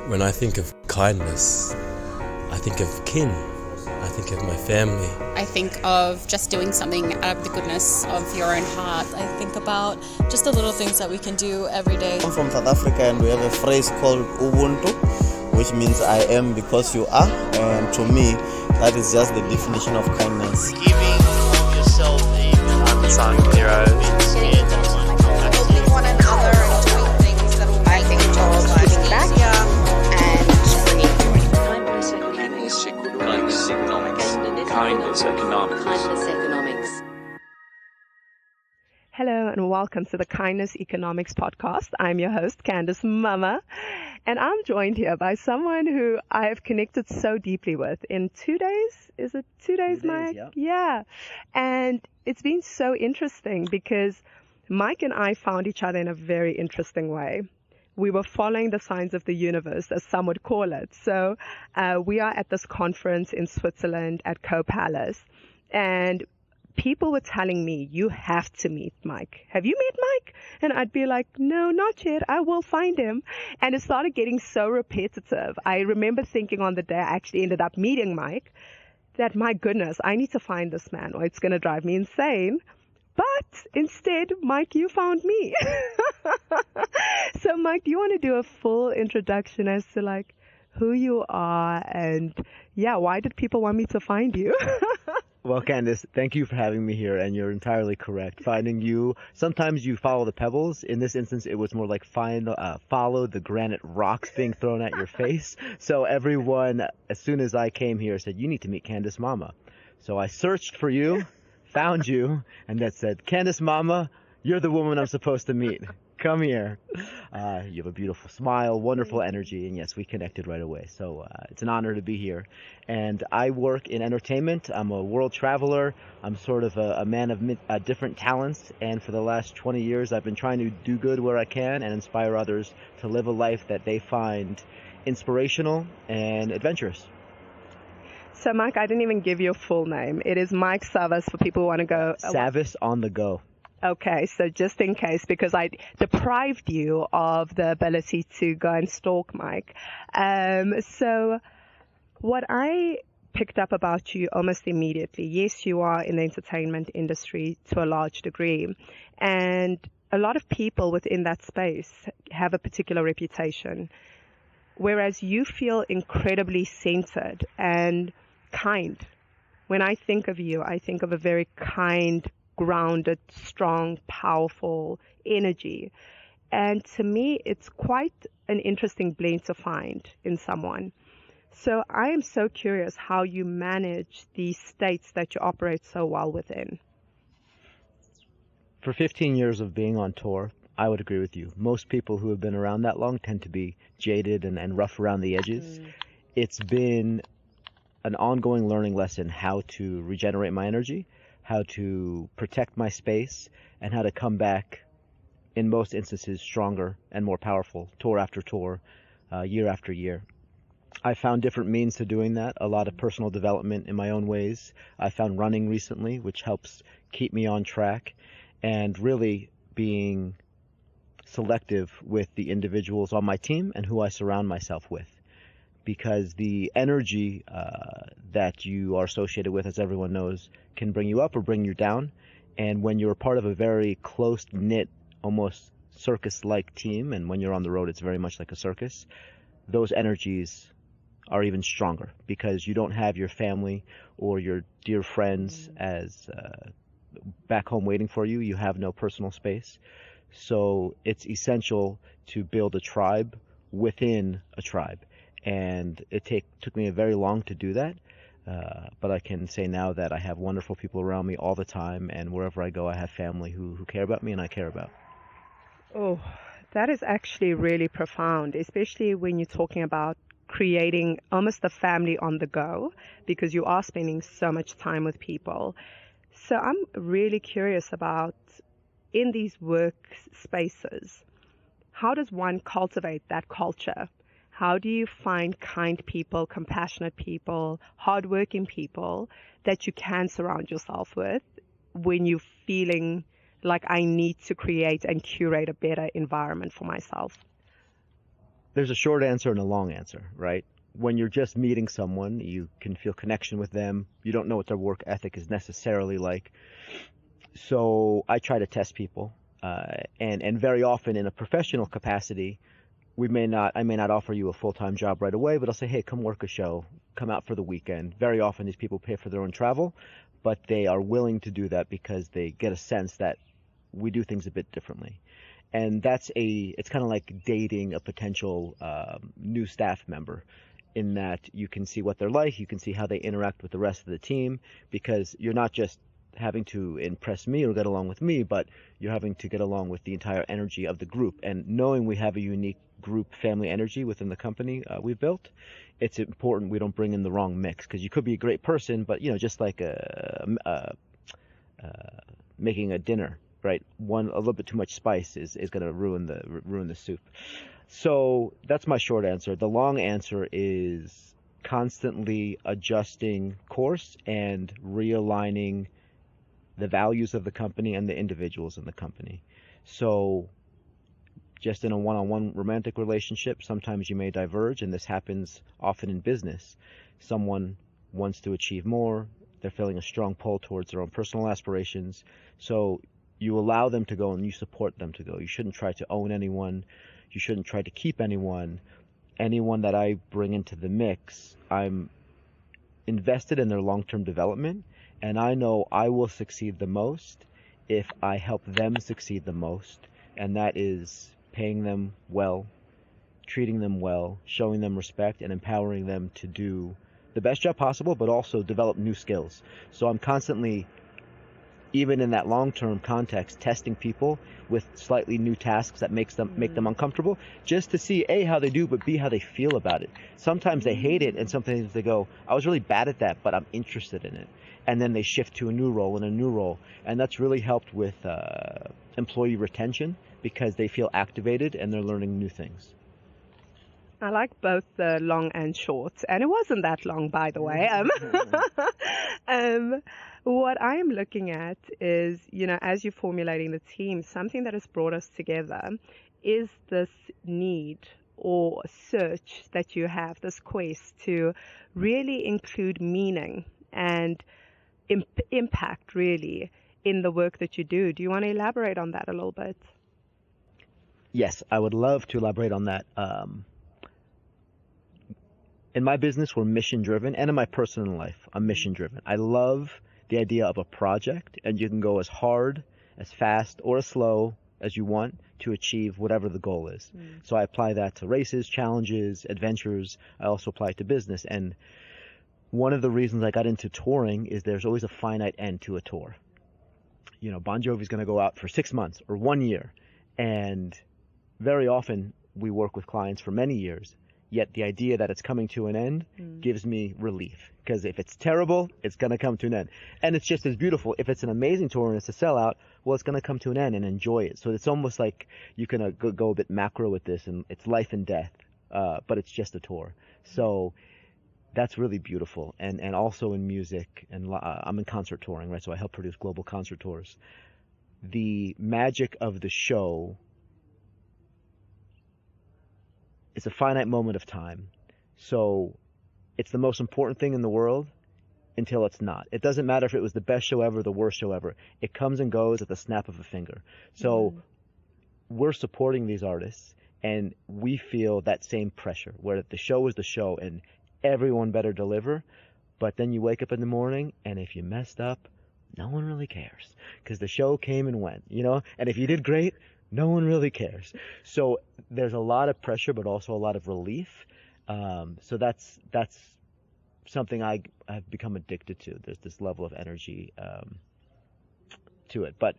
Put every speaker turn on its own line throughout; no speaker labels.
When I think of kindness, I think of kin. I think of my family.
I think of just doing something out of the goodness of your own heart.
I think about just the little things that we can do every day.
I'm from South Africa and we have a phrase called Ubuntu, which means I am because you are. And to me, that is just the definition of kindness.
Giving of yourself even
unsung heroes.
Helping one another and doing things that will make things giving back and bringing joy.
Kindness economics.
Hello and welcome to the Kindness Economics podcast. I'm your host, Candice Mama, and I'm joined here by someone who I have connected so deeply with in 2 days. Is it 2 days, Mike? Yeah. And it's been so interesting because Mike and I found each other in a very interesting way. We were following the signs of the universe, as some would call it. So we are at this conference in Switzerland at Co-Palace, and people were telling me, you have to meet Mike. Have you met Mike? And I'd be like, no, not yet. I will find him. And it started getting so repetitive. I remember thinking on the day I actually ended up meeting Mike that, my goodness, I need to find this man or it's going to drive me insane. But instead, Mike, you found me. So, Mike, do you want to do a full introduction as to like who you are and why did people want me to find you?
Well, Candice, thank you for having me here, and you're entirely correct. Finding you, sometimes you follow the pebbles. In this instance, it was more like follow the granite rocks being thrown at your face. So everyone, as soon as I came here, said, you need to meet Candice Mama. So I searched for you, found you, and that said, Candice Mama, you're the woman I'm supposed to meet. Come here. You have a beautiful smile, wonderful energy, and yes, we connected right away. So it's an honor to be here. And I work in entertainment. I'm a world traveler. I'm sort of a man of different talents. And for the last 20 years, I've been trying to do good where I can and inspire others to live a life that they find inspirational and adventurous.
So, Mike, I didn't even give you a full name. It is Mike Savas for people who want to go.
Savas on the go.
Okay, so just in case, because I deprived you of the ability to go and stalk Mike. So what I picked up about you almost immediately, yes, you are in the entertainment industry to a large degree, and a lot of people within that space have a particular reputation, whereas you feel incredibly centered and kind. When I think of you, I think of a very kind, grounded, strong, powerful energy. And to me, it's quite an interesting blend to find in someone. So I am so curious how you manage these states that you operate so well within.
For 15 years of being on tour, I would agree with you. Most people who have been around that long tend to be jaded and rough around the edges. It's been an ongoing learning lesson how to regenerate my energy, how to protect my space, and how to come back, in most instances, stronger and more powerful, tour after tour, year after year. I found different means to doing that, a lot of personal development in my own ways. I found running recently, which helps keep me on track, and really being selective with the individuals on my team and who I surround myself with. Because the energy that you are associated with, as everyone knows, can bring you up or bring you down. And when you're part of a very close-knit, almost circus-like team, and when you're on the road, it's very much like a circus, those energies are even stronger because you don't have your family or your dear friends as back home waiting for you. You have no personal space. So it's essential to build a tribe within a tribe. And it took me very long to do that, but I can say now that I have wonderful people around me all the time, and wherever I go, I have family who care about me and I care about.
Oh, that is actually really profound, especially when you're talking about creating almost a family on the go, because you are spending so much time with people. So I'm really curious about, in these work spaces, how does one cultivate that culture? How do you find kind people, compassionate people, hardworking people that you can surround yourself with when you're feeling like I need to create and curate a better environment for myself?
there's a short answer and a long answer, right? When you're just meeting someone, you can feel connection with them. You don't know what their work ethic is necessarily like. So I try to test people, and very often in a professional capacity, I may not offer you a full-time job right away, but I'll say, hey, come work a show, come out for the weekend. Very often these people pay for their own travel, but they are willing to do that because they get a sense that we do things a bit differently. And it's kind of like dating a potential new staff member, in that you can see what they're like, you can see how they interact with the rest of the team, because you're not just having to impress me or get along with me, but you're having to get along with the entire energy of the group. And knowing we have a unique group family energy within the company we've built, it's important we don't bring in the wrong mix, because you could be a great person, but just like making a dinner, right? A little bit too much spice is going to ruin the soup. So that's my short answer. The long answer is constantly adjusting course and realigning the values of the company and the individuals in the company. So just in a one-on-one romantic relationship, sometimes you may diverge, and this happens often in business. Someone wants to achieve more, they're feeling a strong pull towards their own personal aspirations, so you allow them to go and you support them to go. You shouldn't try to own anyone. You shouldn't try to keep anyone. Anyone that I bring into the mix, I'm invested in their long-term development, and I know I will succeed the most if I help them succeed the most, and that is paying them well, treating them well, showing them respect, and empowering them to do the best job possible, but also develop new skills. So I'm constantly, even in that long-term context, testing people with slightly new tasks that make them uncomfortable, just to see A, how they do, but B, how they feel about it. Sometimes they hate it, and sometimes they go, I was really bad at that, but I'm interested in it. And then they shift to a new role and a new role. And that's really helped with employee retention, because they feel activated and they're learning new things.
I like both the long and short, and it wasn't that long, by the way. What I am looking at is, as you're formulating the team, something that has brought us together is this need or search that you have, this quest to really include meaning and impact, really, in the work that you do. Do you want to elaborate on that a little bit?
Yes, I would love to elaborate on that. In my business, we're mission-driven, and in my personal life, I'm mission-driven. I love the idea of a project, and you can go as hard, as fast, or as slow as you want to achieve whatever the goal is. So I apply that to races, challenges, adventures. I also apply it to business. And one of the reasons I got into touring is there's always a finite end to a tour. Bon Jovi's going to go out for 6 months or 1 year, and very often we work with clients for many years, yet the idea that it's coming to an end gives me relief, because if it's terrible, it's going to come to an end. And it's just as beautiful. If it's an amazing tour and it's a sellout, well, it's going to come to an end, and enjoy it. So it's almost like you can go a bit macro with this, and it's life and death, but it's just a tour. So that's really beautiful. And also in music, and I'm in concert touring, right? So I help produce global concert tours. The magic of the show, it's a finite moment of time. So it's the most important thing in the world until it's not. It doesn't matter if it was the best show ever, the worst show ever. It comes and goes at the snap of a finger. So we're supporting these artists, and we feel that same pressure, where the show is the show and everyone better deliver. But then you wake up in the morning, and if you messed up, no one really cares, because the show came and went, and if you did great, no one really cares. So there's a lot of pressure, but also a lot of relief. So that's something I've become addicted to. There's this level of energy to it. But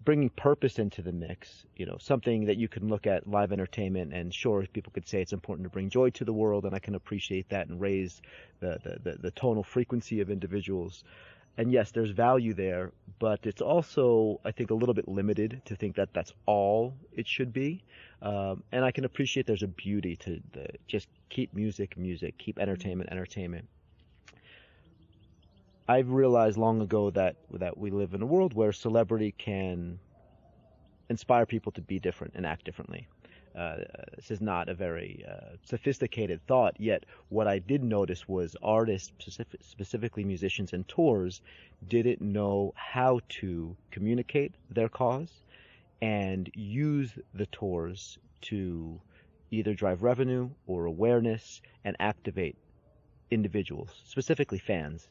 bringing purpose into the mix, something that you can look at live entertainment, and sure, people could say it's important to bring joy to the world, and I can appreciate that and raise the tonal frequency of individuals. And yes, there's value there, but it's also, I think, a little bit limited to think that that's all it should be. And I can appreciate there's a beauty to just keep music, keep entertainment. I've realized long ago that we live in a world where celebrity can inspire people to be different and act differently. This is not a very sophisticated thought, yet what I did notice was artists, specifically musicians and tours, didn't know how to communicate their cause and use the tours to either drive revenue or awareness and activate individuals, specifically fans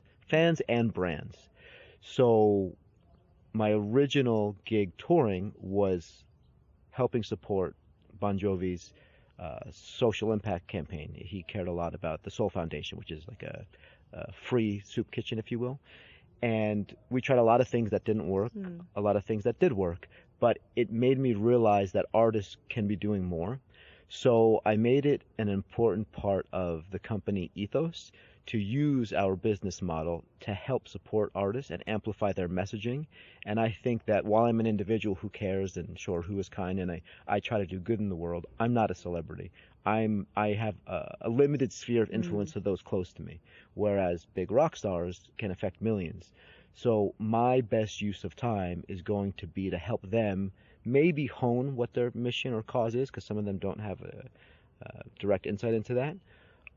and brands. So my original gig touring was helping support Bon Jovi's social impact campaign. He cared a lot about the Soul Foundation, which is like a free soup kitchen, if you will. And we tried a lot of things that didn't work, a lot of things that did work, but it made me realize that artists can be doing more. So I made it an important part of the company ethos to use our business model to help support artists and amplify their messaging. And I think that while I'm an individual who cares and sure who is kind and I try to do good in the world, I'm not a celebrity. I have a limited sphere of influence to those close to me, whereas big rock stars can affect millions. So my best use of time is going to be to help them maybe hone what their mission or cause is, because some of them don't have a direct insight into that.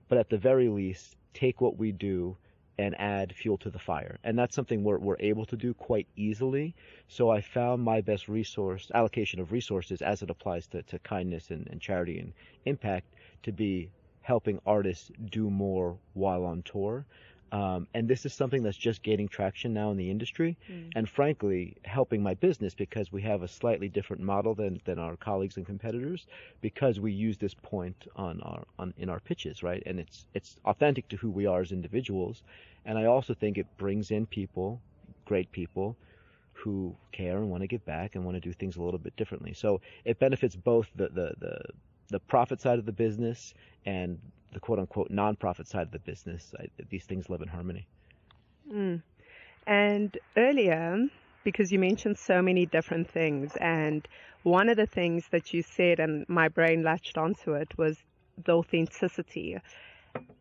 But at the very least, take what we do and add fuel to the fire. And that's something we're able to do quite easily. So I found my best allocation of resources as it applies to kindness and charity and impact to be helping artists do more while on tour. And this is something that's just gaining traction now in the industry, and frankly, helping my business because we have a slightly different model than our colleagues and competitors, because we use this point in our pitches, right? And it's authentic to who we are as individuals. And I also think it brings in people, great people, who care and want to give back and want to do things a little bit differently. So it benefits both the profit side of the business and the quote-unquote non-profit side of the business. These things live in harmony.
And earlier, because you mentioned so many different things, and one of the things that you said, and my brain latched onto it, was the authenticity.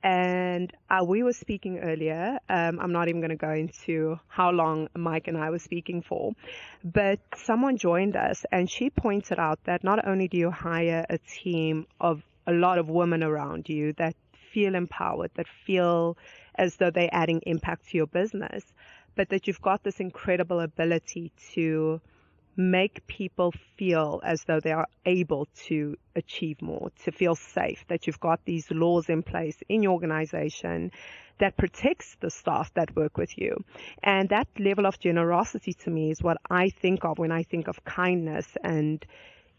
And we were speaking earlier. I'm not even going to go into how long Mike and I were speaking for, but someone joined us and she pointed out that not only do you hire a team of a lot of women around you that feel empowered, that feel as though they're adding impact to your business, but that you've got this incredible ability to make people feel as though they are able to achieve more, to feel safe, that you've got these laws in place in your organization that protects the staff that work with you. And that level of generosity to me is what I think of when I think of kindness and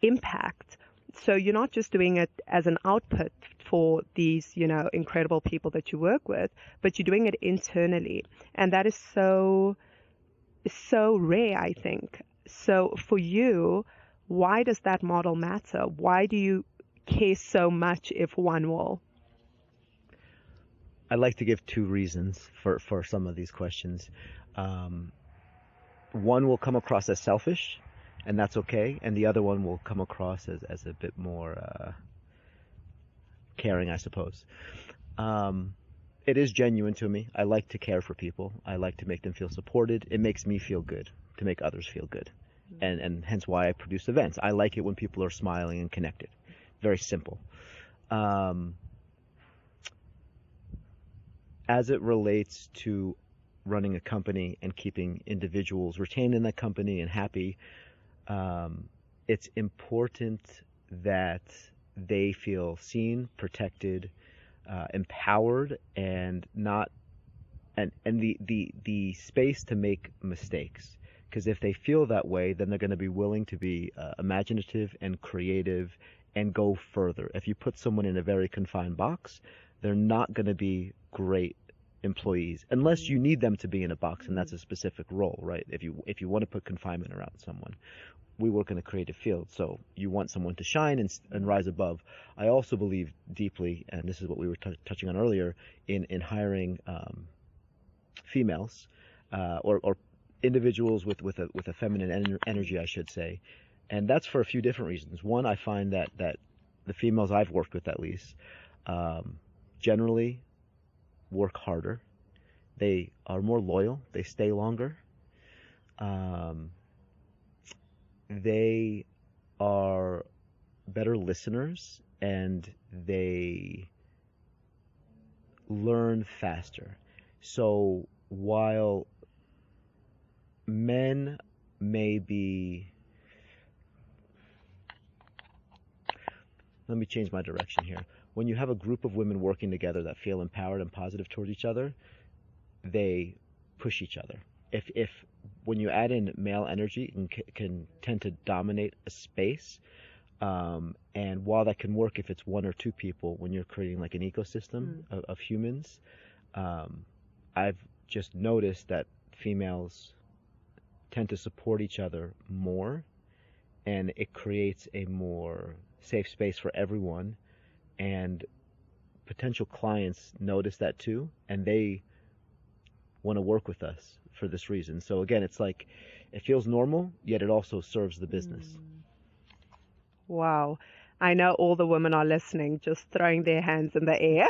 impact. So you're not just doing it as an output for these, incredible people that you work with, but you're doing it internally. And that is so rare, I think. So for you, why does that model matter? Why do you care so much if one will?
I'd like to give two reasons for some of these questions. One will come across as selfish, and that's okay. And the other one will come across as a bit more caring, I suppose. It is genuine to me. I like to care for people. I like to make them feel supported. It makes me feel good to make others feel good. And hence why I produce events. I like it when people are smiling and connected. Very simple. As it relates to running a company and keeping individuals retained in that company and happy, it's important that they feel seen, protected, empowered, and the space to make mistakes. Because if they feel that way, then they're going to be willing to be imaginative and creative and go further. If you put someone in a very confined box, they're not going to be great employees unless you need them to be in a box, and that's a specific role, right? If you want to put confinement around someone. We work in a creative field, so you want someone to shine and rise above. I also believe deeply, and this is what we were touching on earlier, in hiring females or individuals with a feminine energy, I should say. And that's for a few different reasons. One, I find that the females I've worked with, at least, generally work harder. They are more loyal. They stay longer. They are better listeners and they learn faster. So while men may be, let me change my direction here. When you have a group of women working together that feel empowered and positive towards each other, they push each other. If when you add in male energy, it can tend to dominate a space. And while that can work if it's one or two people, when you're creating like an ecosystem of humans, I've just noticed that females tend to support each other more, and it creates a more safe space for everyone. And potential clients notice that too, and they want to work with us for this reason. So again, it's like it feels normal, yet it also serves the business.
Wow. I know all the women are listening, just throwing their hands in the air.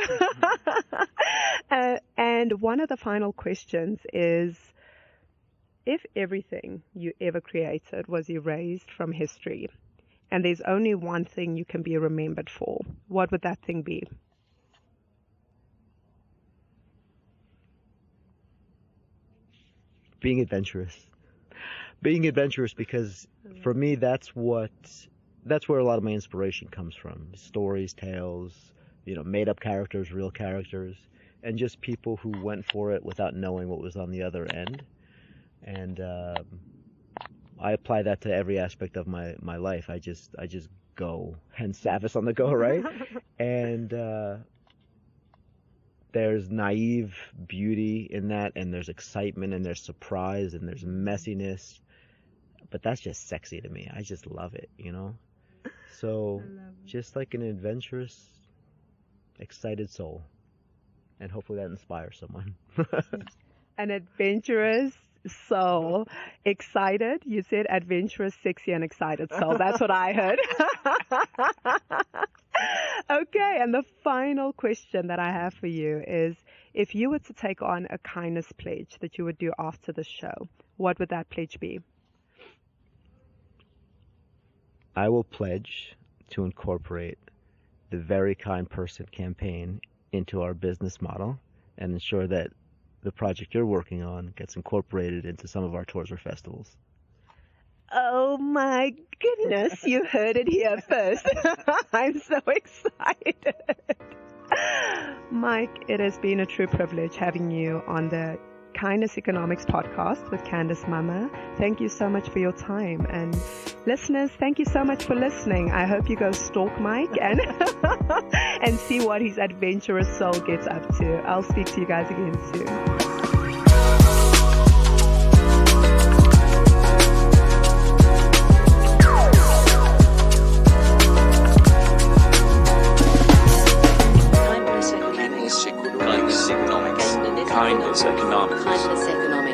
And one of the final questions is, if everything you ever created was erased from history, and there's only one thing you can be remembered for, what would that thing be?
Being adventurous. Being adventurous, because for me, that's where a lot of my inspiration comes from. Stories, tales, made up characters, real characters, and just people who went for it without knowing what was on the other end. And I apply that to every aspect of my life. I just go, hence Savas on the go, right? And there's naive beauty in that, and there's excitement, and there's surprise, and there's messiness. But that's just sexy to me. I just love it, So just like an adventurous, excited soul. And hopefully that inspires someone.
An adventurous soul. Excited. You said adventurous, sexy, and excited soul. That's what I heard. Okay, and the final question that I have for you is, if you were to take on a kindness pledge that you would do after the show, what would that pledge be?
I will pledge to incorporate the Very Kind Person campaign into our business model and ensure that the project you're working on gets incorporated into some of our tours or festivals.
Oh my goodness, you heard it here first. I'm so excited. Mike, it has been a true privilege having you on the Kindness Economics podcast with Candice Mama. Thank you so much for your time. And listeners, thank you so much for listening. I hope you go stalk Mike and and see what his adventurous soul gets up to. I'll speak to you guys again soon.
Kindness economics. Kindness economics.
Kindness economics.